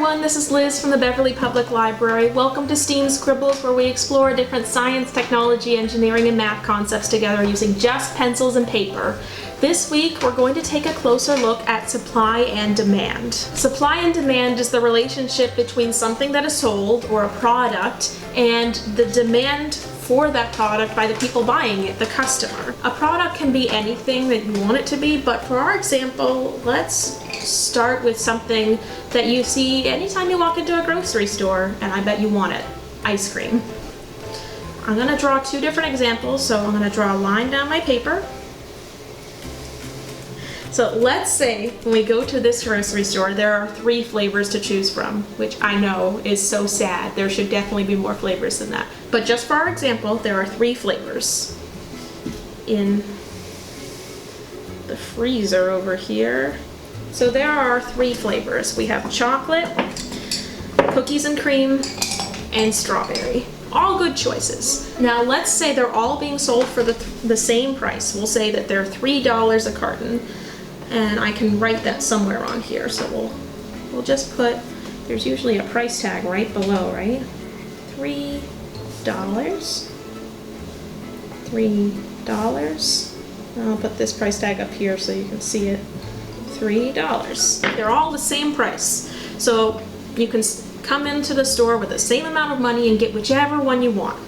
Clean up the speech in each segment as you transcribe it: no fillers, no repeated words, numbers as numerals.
everyone, this is Liz from the Beverly Public Library. Welcome to STEAM Scribbles, where we explore different science, technology, engineering, and math concepts together using just pencils and paper. This week, we're going to take a closer look at supply and demand. Supply and demand is the relationship between something that is sold, or a product, and the demand for that product by the people buying it, the customer. A product can be anything that you want it to be, but for our example, let's start with something that you see anytime you walk into a grocery store, and I bet you want it: ice cream. I'm gonna draw two different examples, so I'm gonna draw a line down my paper. So let's say when we go to this grocery store, there are 3 flavors to choose from, which I know is so sad. There should definitely be more flavors than that. But just for our example, there are 3 flavors in the freezer over here. So there are 3 flavors. We have chocolate, cookies and cream, and strawberry. All good choices. Now let's say they're all being sold for the same price. We'll say that they're $3 a carton. And I can write that somewhere on here, so we'll just put, there's usually a price tag right below, right? $3. I'll put this price tag up here so you can see it. $3. They're all the same price. So you can come into the store with the same amount of money and get whichever one you want.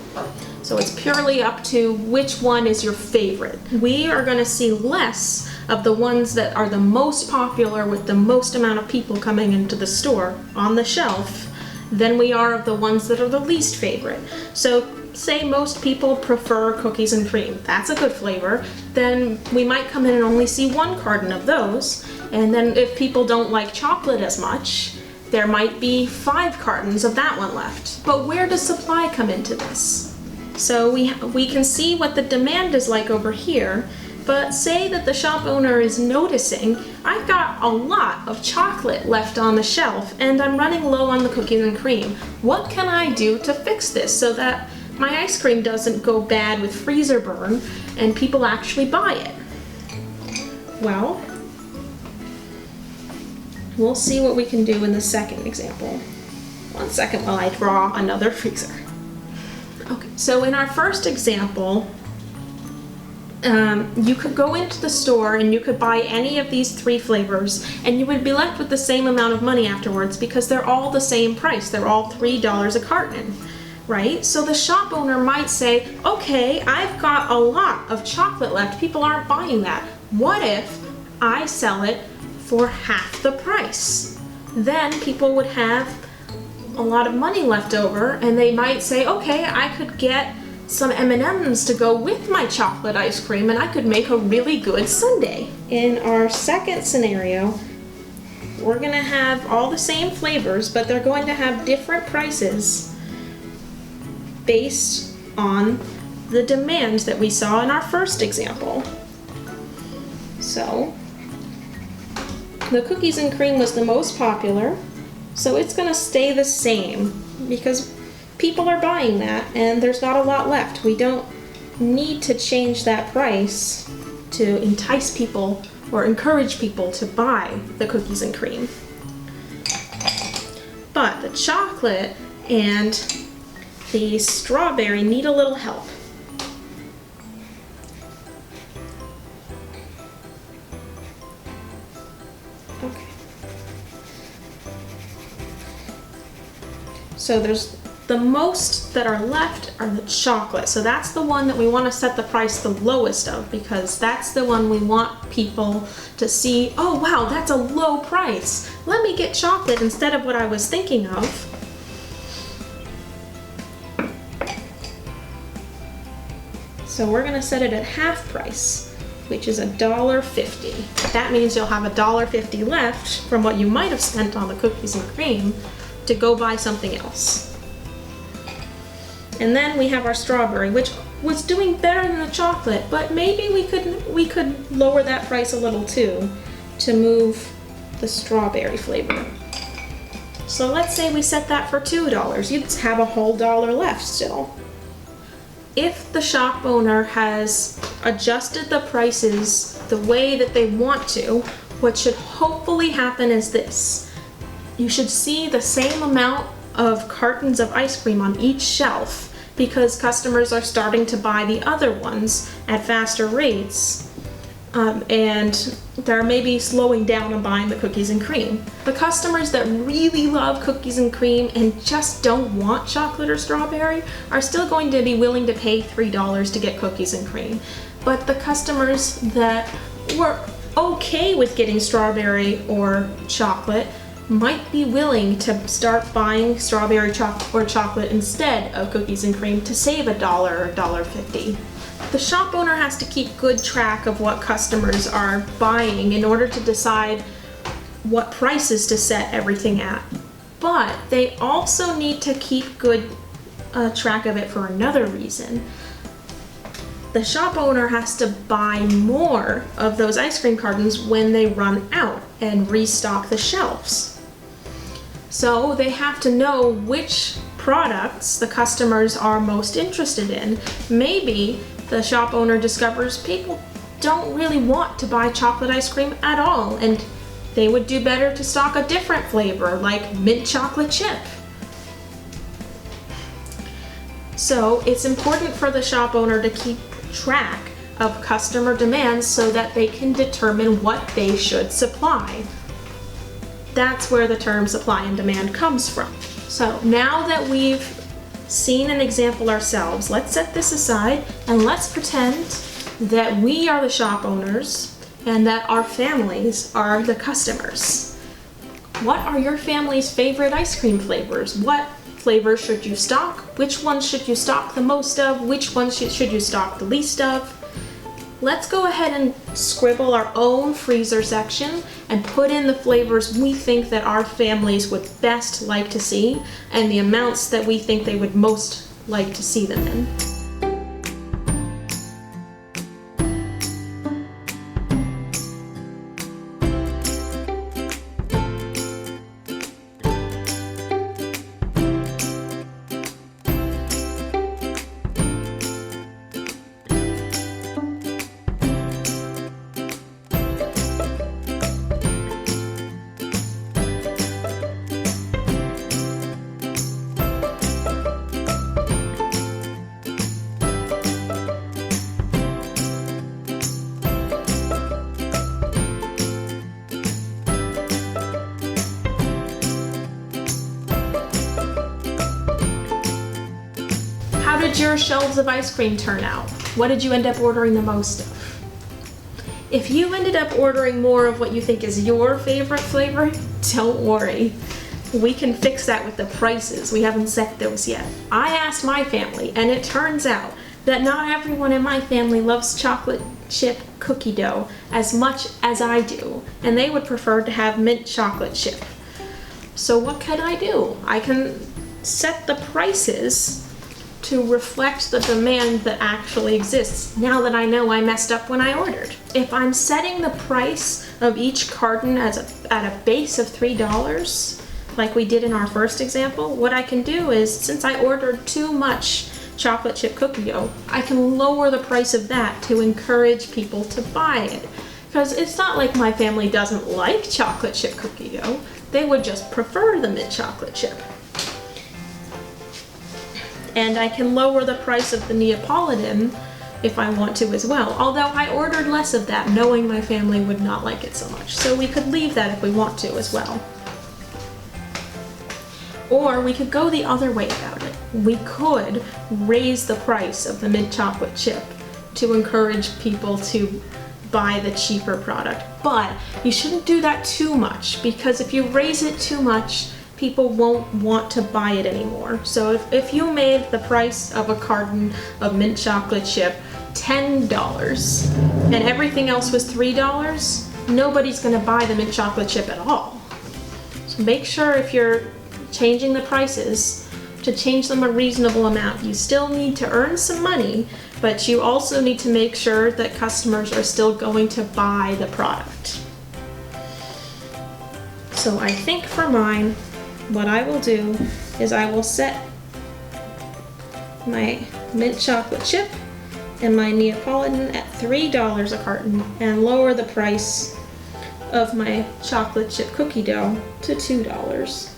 So it's purely up to which one is your favorite. We are going to see less of the ones that are the most popular with the most amount of people coming into the store on the shelf than we are of the ones that are the least favorite. So say most people prefer cookies and cream. That's a good flavor. Then we might come in and only see 1 carton of those. And then if people don't like chocolate as much, there might be 5 cartons of that one left. But where does supply come into this? So we can see what the demand is like over here, but say that the shop owner is noticing, I've got a lot of chocolate left on the shelf and I'm running low on the cookies and cream. What can I do to fix this so that my ice cream doesn't go bad with freezer burn and people actually buy it? Well, we'll see what we can do in the second example. 1 second while I draw another freezer. Okay, so in our first example, you could go into the store and you could buy any of these 3 flavors and you would be left with the same amount of money afterwards because they're all the same price. They're all $3 a carton, right? So the shop owner might say, okay, I've got a lot of chocolate left. People aren't buying that. What if I sell it for half the price? Then people would have a lot of money left over and they might say, okay, I could get some M&Ms to go with my chocolate ice cream and I could make a really good sundae. In our second scenario, we're gonna have all the same flavors, but they're going to have different prices based on the demand that we saw in our first example. So the cookies and cream was the most popular, so it's gonna stay the same because people are buying that and there's not a lot left. We don't need to change that price to entice people or encourage people to buy the cookies and cream. But the chocolate and the strawberry need a little help. Okay. So there's the most that are left are the chocolate. So that's the one that we want to set the price the lowest of because that's the one we want people to see, oh wow, that's a low price. Let me get chocolate instead of what I was thinking of. So we're gonna set it at half price, which is $1.50. That means you'll have $1.50 left from what you might have spent on the cookies and cream to go buy something else. And then we have our strawberry, which was doing better than the chocolate, but maybe we could lower that price a little too to move the strawberry flavor. So let's say we set that for $2. You'd have a whole $1 left still. If the shop owner has adjusted the prices the way that they want to, what should hopefully happen is this. you should see the same amount of cartons of ice cream on each shelf because customers are starting to buy the other ones at faster rates. And they're maybe slowing down on buying the cookies and cream. The customers that really love cookies and cream and just don't want chocolate or strawberry are still going to be willing to pay $3 to get cookies and cream. But the customers that were okay with getting strawberry or chocolate might be willing to start buying strawberry or chocolate instead of cookies and cream to save $1 or $1.50. The shop owner has to keep good track of what customers are buying in order to decide what prices to set everything at. But they also need to keep good track of it for another reason. The shop owner has to buy more of those ice cream cartons when they run out and restock the shelves. So they have to know which products the customers are most interested in. Maybe the shop owner discovers people don't really want to buy chocolate ice cream at all, and they would do better to stock a different flavor like mint chocolate chip. So it's important for the shop owner to keep track of customer demands so that they can determine what they should supply. That's where the term supply and demand comes from. So now that we've seen an example ourselves, let's set this aside and let's pretend that we are the shop owners and that our families are the customers. What are your family's favorite ice cream flavors? What flavors should you stock? Which ones should you stock the most of? Which ones should you stock the least of? Let's go ahead and scribble our own freezer section and put in the flavors we think that our families would best like to see and the amounts that we think they would most like to see them in. How did your shelves of ice cream turn out? What did you end up ordering the most of? If you ended up ordering more of what you think is your favorite flavor, don't worry. We can fix that with the prices. We haven't set those yet. I asked my family, and it turns out that not everyone in my family loves chocolate chip cookie dough as much as I do, and they would prefer to have mint chocolate chip. So what can I do? I can set the prices to reflect the demand that actually exists now that I know I messed up when I ordered. If I'm setting the price of each carton at a base of $3, like we did in our first example, what I can do is, since I ordered too much chocolate chip cookie dough, I can lower the price of that to encourage people to buy it. Because it's not like my family doesn't like chocolate chip cookie dough, they would just prefer the mint chocolate chip. And I can lower the price of the Neapolitan if I want to as well. Although I ordered less of that, knowing my family would not like it so much. So we could leave that if we want to as well. Or we could go the other way about it. We could raise the price of the mint chocolate chip to encourage people to buy the cheaper product. But you shouldn't do that too much, because if you raise it too much, people won't want to buy it anymore. So if you made the price of a carton of mint chocolate chip $10 and everything else was $3, nobody's gonna buy the mint chocolate chip at all. So make sure if you're changing the prices to change them a reasonable amount. You still need to earn some money, but you also need to make sure that customers are still going to buy the product. So I think for mine, what I will do is I will set my mint chocolate chip and my Neapolitan at $3 a carton and lower the price of my chocolate chip cookie dough to $2.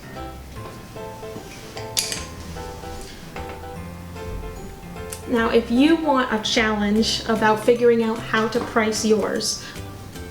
Now, if you want a challenge about figuring out how to price yours,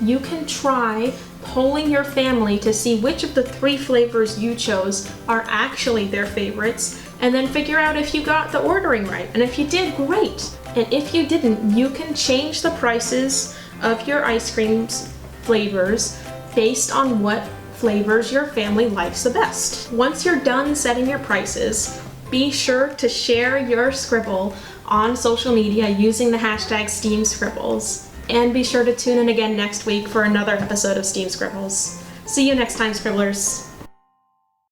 you can try polling your family to see which of the 3 flavors you chose are actually their favorites, and then figure out if you got the ordering right. And if you did, great. And if you didn't, you can change the prices of your ice creams flavors based on what flavors your family likes the best. Once you're done setting your prices, be sure to share your Scribble on social media using the hashtag Steam Scribbles. And be sure to tune in again next week for another episode of Steam Scribbles. See you next time, Scribblers.